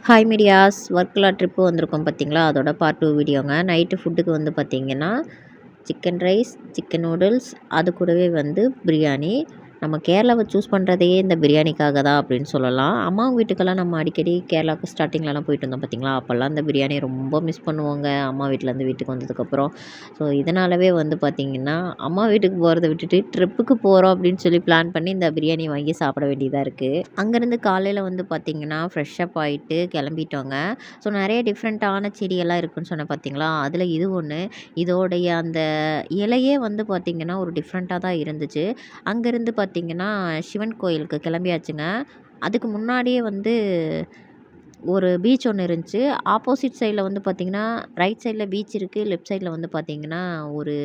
Hi medias ஒர்க்கில் trip வந்திருக்கோம் பார்த்தீங்களா, அதோட பார்ட் 2 வீடியோங்க. நைட்டு ஃபுட்டுக்கு வந்து பார்த்தீங்கன்னா சிக்கன் ரைஸ், சிக்கன் நூடுல்ஸ், அது கூடவே வந்து பிரியாணி. நம்ம கேரளாவை சூஸ் பண்ணுறதையே இந்த பிரியாணிக்காக தான் அப்படின்னு சொல்லலாம். அம்மா வீட்டுக்கெல்லாம் நம்ம அடிக்கடி கேரளாவுக்கு ஸ்டார்டிங்லலாம் போயிட்டு வந்தோம் பார்த்தீங்களா, அப்போல்லாம் அந்த பிரியாணி ரொம்ப மிஸ் பண்ணுவோங்க அம்மா வீட்டிலேருந்து வீட்டுக்கு வந்ததுக்கப்புறம். ஸோ இதனாலவே வந்து பார்த்திங்கன்னா அம்மா வீட்டுக்கு போகிறத விட்டுட்டு ட்ரிப்புக்கு போகிறோம் அப்படின்னு சொல்லி பிளான் பண்ணி இந்த பிரியாணி வாங்கி சாப்பிட வேண்டியதாக இருக்குது. அங்கேருந்து காலையில் வந்து பார்த்திங்கன்னா ஃப்ரெஷ்ஷப் ஆகிட்டு கிளம்பிட்டோங்க. ஸோ நிறைய டிஃப்ரெண்ட்டான செடியெல்லாம் இருக்குதுன்னு சொன்னேன் பார்த்தீங்களா, அதில் இது ஒன்று. இதோடைய அந்த இலையே வந்து பார்த்திங்கன்னா ஒரு டிஃப்ரெண்ட்டாக தான் இருந்துச்சு. அங்கேருந்து பார்த்திங்கன்னா சிவன் கோயிலுக்கு கிளம்பியாச்சுங்க. அதுக்கு முன்னாடியே வந்து ஒரு பீச் ஒன்று இருந்துச்சு. ஆப்போசிட் சைடில் வந்து பார்த்திங்கன்னா ரைட் சைடில் பீச் இருக்குது, லெஃப்ட் சைடில் வந்து பார்த்திங்கன்னா ஒரு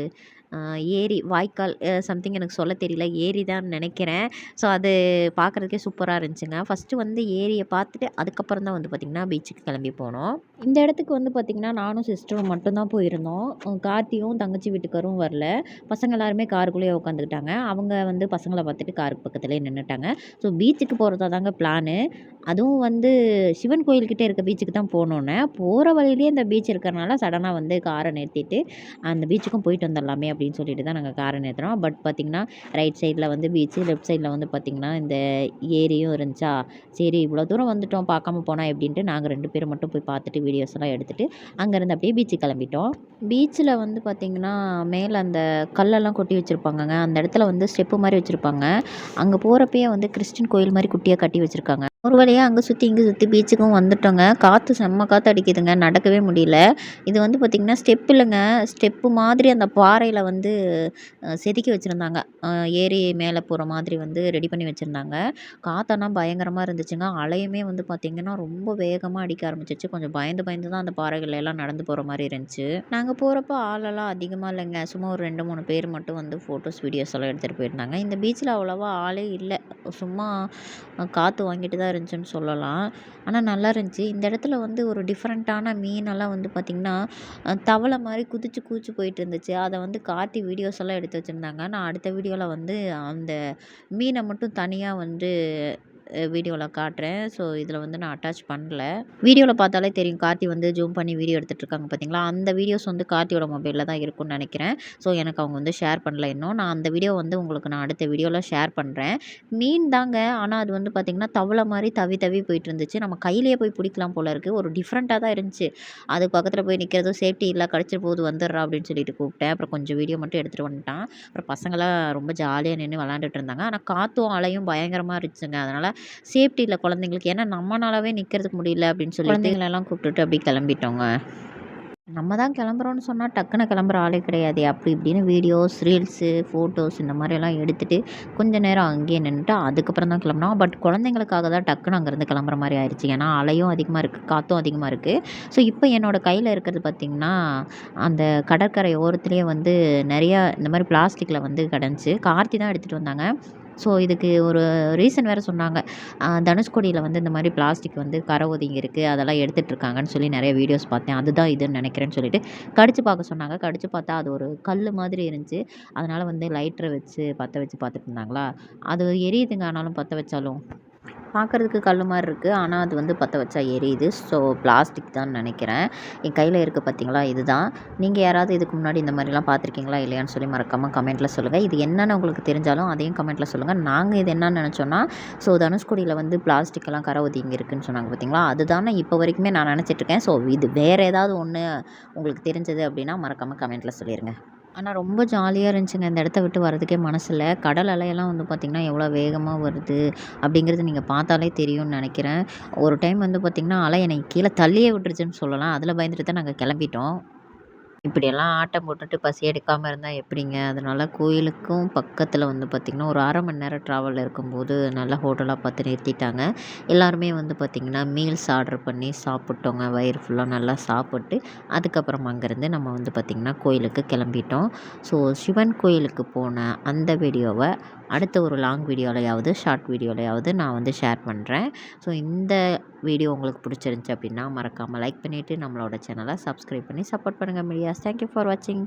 ஏரி, வாய்க்கால், சம்திங் எனக்கு சொல்ல தெரியல, ஏரி தான் நினைக்கிறேன். ஸோ அது பார்க்குறதுக்கே சூப்பராக இருந்துச்சுங்க. ஃபஸ்ட்டு வந்து ஏரியை பார்த்துட்டு அதுக்கப்புறம் தான் வந்து பார்த்திங்கன்னா பீச்சுக்கு கிளம்பி போனோம். இந்த இடத்துக்கு வந்து பார்த்திங்கன்னா நானும் சிஸ்டரும் மட்டும்தான் போயிருந்தோம். கார்த்தியும் தங்கச்சி வீட்டுக்காரும் வரல. பசங்க எல்லாருமே காருக்குள்ளேயே உட்காந்துக்கிட்டாங்க. அவங்க வந்து பசங்களை பார்த்துட்டு காருக்கு பக்கத்துலேயே நின்றுட்டாங்க. ஸோ பீச்சுக்கு போகிறதா தாங்க பிளானு. அதுவும் வந்து சிவன் கோயில்கிட்ட இருக்க பீச்சுக்கு தான் போனோன்னே, போகிற வழியிலேயே இந்த பீச் இருக்கிறனால சடனாக வந்து காரை நிறுத்திட்டு அந்த பீச்சுக்கும் போயிட்டு வந்துடலாமே அப்படின்னு சொல்லிட்டு தான் நாங்கள் காரை நிறுத்தினோம். பட் பார்த்திங்கன்னா ரைட் சைடில் வந்து பீச்சு, லெஃப்ட் சைடில் வந்து பார்த்திங்கன்னா இந்த ஏரியும் இருந்துச்சா, சரி இவ்வளோ தூரம் வந்துட்டோம் பார்க்காம போனால் எப்படின்ட்டு நாங்கள் 2 பேரும் மட்டும் போய் பார்த்துட்டு வீடியோஸ் எல்லாம் எடுத்துகிட்டு அங்கேருந்து அப்படியே பீச்சுக்கு கிளம்பிட்டோம். பீச்சில் வந்து பார்த்திங்கன்னா மேலே அந்த கல்லெல்லாம் கொட்டி வச்சுருப்பாங்கங்க. அந்த இடத்துல வந்து ஸ்டெப்பு மாதிரி வச்சுருப்பாங்க. அங்கே போகிறப்பயே வந்து கிறிஸ்டின் கோயில் மாதிரி குட்டியாக கட்டி வச்சுருக்காங்க. ஒரு வழியாக அங்கே சுற்றி இங்கே சுற்றி பீச்சுக்கும் வந்துட்டோங்க. காற்று செம்ம காற்று அடிக்குதுங்க, நடக்கவே முடியல. இது வந்து பார்த்திங்கன்னா ஸ்டெப் இல்லைங்க, ஸ்டெப்பு மாதிரி அந்த பாறையில் வந்து செதுக்கி வச்சுருந்தாங்க. ஏரி மேலே போகிற மாதிரி வந்து ரெடி பண்ணி வச்சுருந்தாங்க. காற்றெல்லாம் பயங்கரமாக இருந்துச்சுங்க. அலையுமே வந்து பார்த்திங்கன்னா ரொம்ப வேகமாக அடிக்க ஆரம்பிச்சிச்சு. கொஞ்சம் பயந்து பயந்து தான் அந்த பாறைகள் எல்லாம் நடந்து போகிற மாதிரி இருந்துச்சு. நாங்கள் போகிறப்போ ஆளெல்லாம் அதிகமாக இல்லைங்க. சும்மா ஒரு 2, 3 பேர் மட்டும் வந்து ஃபோட்டோஸ், வீடியோஸ் எல்லாம் எடுத்துகிட்டு போயிருந்தாங்க. இந்த பீச்சில் அவ்வளோவா ஆளே இல்லை. சும்மா காற்று வாங்கிட்டு தான் இருந்துச்சுன்னு சொல்லலாம். ஆனால் நல்லா இருந்துச்சு. இந்த இடத்துல வந்து ஒரு டிஃப்ரெண்ட்டான மீனெல்லாம் வந்து பார்த்திங்கன்னா தவளை மாதிரி குதிச்சு குதிச்சு போயிட்டு இருந்துச்சு. அதை வந்து காட்டி வீடியோஸ் எல்லாம் எடுத்து வச்சுருந்தாங்க. நான் அடுத்த வீடியோவில் வந்து அந்த மீனை மட்டும் தனியாக வந்து வீடியோவில் காட்டுறேன். ஸோ இதில் வந்து நான் அட்டாச் பண்ணல. வீடியோவில் பார்த்தாலே தெரியும், கார்த்தி வந்து ஜூம் பண்ணி வீடியோ எடுத்துகிட்டு இருக்காங்க பார்த்தீங்களா, அந்த வீடியோஸ் வந்து கார்த்தியோட மொபைலில் தான் இருக்கும்னு நினைக்கிறேன். ஸோ எனக்கு அவங்க வந்து ஷேர் பண்ணல இன்னும். நான் அந்த வீடியோ வந்து உங்களுக்கு நான் அடுத்த வீடியோவில் ஷேர் பண்ணுறேன். மீன் தாங்க, ஆனால் அது வந்து பார்த்திங்கன்னா தவளை மாதிரி தவி தவி போயிட்டு இருந்துச்சு. நம்ம கையிலேயே போய் பிடிக்கலாம் போல இருக்குது. ஒரு டிஃப்ரெண்ட்டாக தான் இருந்துச்சு. அது பக்கத்தில் போய் நிற்கிறதும் சேஃப்டி இல்லை, கடிச்சிட்டு போகுது வந்துடுறா அப்படின்னு சொல்லிட்டு கூப்பிட்டேன். அப்புறம் கொஞ்சம் வீடியோ மட்டும் எடுத்துகிட்டு வந்துட்டான். அப்புறம் பசங்களாம் ரொம்ப ஜாலியாக நின்று விளாண்டுட்டு இருந்தாங்க. ஆனால் காற்றும் அலையும் பயங்கரமாக இருந்துச்சுங்க. அதனால் சேஃப்டி இல்லை குழந்தைங்களுக்கு. ஏன்னா நம்மளாலவே நிற்கிறதுக்கு முடியல அப்படின்னு சொல்லி குழந்தைங்களெல்லாம் கூப்பிட்டுட்டு அப்படி கிளம்பிட்டோங்க. நம்ம தான் கிளம்புறோன்னு சொன்னால் டக்குன்னு கிளம்புற ஆளே கிடையாது. அப்படி இப்படின்னு வீடியோஸ், ரீல்ஸு, ஃபோட்டோஸ் இந்த மாதிரியெல்லாம் எடுத்துகிட்டு கொஞ்சம் நேரம் அங்கேயே நின்றுட்டு அதுக்கப்புறம் தான் கிளம்புனோம். பட் குழந்தைங்களுக்காக தான் டக்குன்னு அங்கேருந்து கிளம்புற மாதிரி ஆயிடுச்சு. ஏன்னா அலையும் அதிகமாக இருக்குது, காற்றும் அதிகமாக இருக்குது. ஸோ இப்போ என்னோடய கையில் இருக்கிறது பார்த்திங்கன்னா அந்த கடற்கரை ஓரத்துலேயே வந்து நிறையா இந்த மாதிரி பிளாஸ்டிக்கில் வந்து கிடந்துச்சு. கார்த்தி தான் எடுத்துகிட்டு வந்தாங்க. ஸோ இதுக்கு ஒரு ரீசன் வேறு சொன்னாங்க. தனுஷ்கோடியில் வந்து இந்த மாதிரி பிளாஸ்டிக் வந்து கரை ஒதுங்கி இருக்குது, அதெல்லாம் எடுத்துகிட்ருக்காங்கன்னு சொல்லி நிறைய வீடியோஸ் பார்த்தேன். அதுதான் இதுன்னு நினைக்கிறேன்னு சொல்லிட்டு கடிச்சு பார்க்க சொன்னாங்க. கடிச்சு பார்த்தா அது ஒரு கல் மாதிரி இருந்துச்சு. அதனால் வந்து லைட்டரை வச்சு பற்ற வச்சு பார்த்துட்டு இருந்தாங்களா, அது எரியுதுங்க. ஆனாலும் பற்ற வச்சாலும் பார்க்குறதுக்கு கல் மாதிரி இருக்குது, ஆனால் அது வந்து பற்ற வச்சா எரியுது. ஸோ பிளாஸ்டிக் தான் நினைக்கிறேன். என் கையில் இருக்குது பார்த்தீங்களா, இதுதான். நீங்கள் யாராவது இதுக்கு முன்னாடி இந்த மாதிரிலாம் பார்த்துருக்கீங்களா இல்லையான்னு சொல்லி மறக்காமல் கமெண்ட்டில் சொல்லுங்கள். இது என்னென்னு உங்களுக்கு தெரிஞ்சாலும் அதையும் கமெண்ட்டில் சொல்லுங்கள். நாங்கள் இது என்னன்னு நினச்சோன்னா, ஸோ தனுஷ்கோடியில் வந்து பிளாஸ்டிக்கெல்லாம் கரை ஒதுங்கி இருக்குதுன்னு சொன்னாங்க பார்த்தீங்களா, அதுதானே இப்போ வரைக்குமே நான் நினச்சிட்ருக்கேன். ஸோ இது வேறு ஏதாவது ஒன்று உங்களுக்கு தெரிஞ்சது அப்படின்னா மறக்காமல் கமெண்ட்டில் சொல்லிடுங்க. ஆனால் ரொம்ப ஜாலியாக இருந்துச்சுங்க. இந்த இடத்த விட்டு வரதுக்கே மனசில்ல. கடல் அலையெல்லாம் வந்து பார்த்திங்கன்னா எவ்வளோ வேகமாக வருது அப்படிங்கிறது நீங்கள் பார்த்தாலே தெரியும்னு நினைக்கிறேன். ஒரு டைம் வந்து பார்த்திங்கன்னா அலை என்னை கீழே தள்ளியே விட்டுருச்சுன்னு சொல்லலாம். அதில் பயந்துட்டு தான் நாங்கள் கிளம்பிட்டோம். இப்படியெல்லாம் ஆட்டம் போட்டுட்டு பசி எடுக்காமல் இருந்தால் எப்படிங்க? அதனால் கோயிலுக்கும் பக்கத்தில் வந்து பார்த்திங்கன்னா ஒரு 1/2 மணி நேரம் ட்ராவலில் இருக்கும்போது நல்ல ஹோட்டலாக பார்த்து நிறுத்திட்டாங்க. எல்லாருமே வந்து பார்த்திங்கன்னா மீல்ஸ் ஆர்டர் பண்ணி சாப்பிட்டோங்க. வயிறு ஃபுல்லாக நல்லா சாப்பிட்டு அதுக்கப்புறம் அங்கேருந்து நம்ம வந்து பார்த்திங்கன்னா கோயிலுக்கு கிளம்பிட்டோம். ஸோ சிவன் கோயிலுக்கு போன அந்த வீடியோவை அடுத்த ஒரு லாங் வீடியோலையாவது, ஷார்ட் வீடியோலையாவது நான் வந்து ஷேர் பண்ணுறேன். ஸோ இந்த வீடியோ உங்களுக்கு பிடிச்சிருந்துச்சி அப்படின்னா மறக்காமல் லைக் பண்ணிவிட்டு நம்மளோட சேனலை சப்ஸ்கிரைப் பண்ணி சப்போர்ட் பண்ணுங்கள் மீடியாஸ். தேங்க்யூ ஃபார் வாட்சிங்.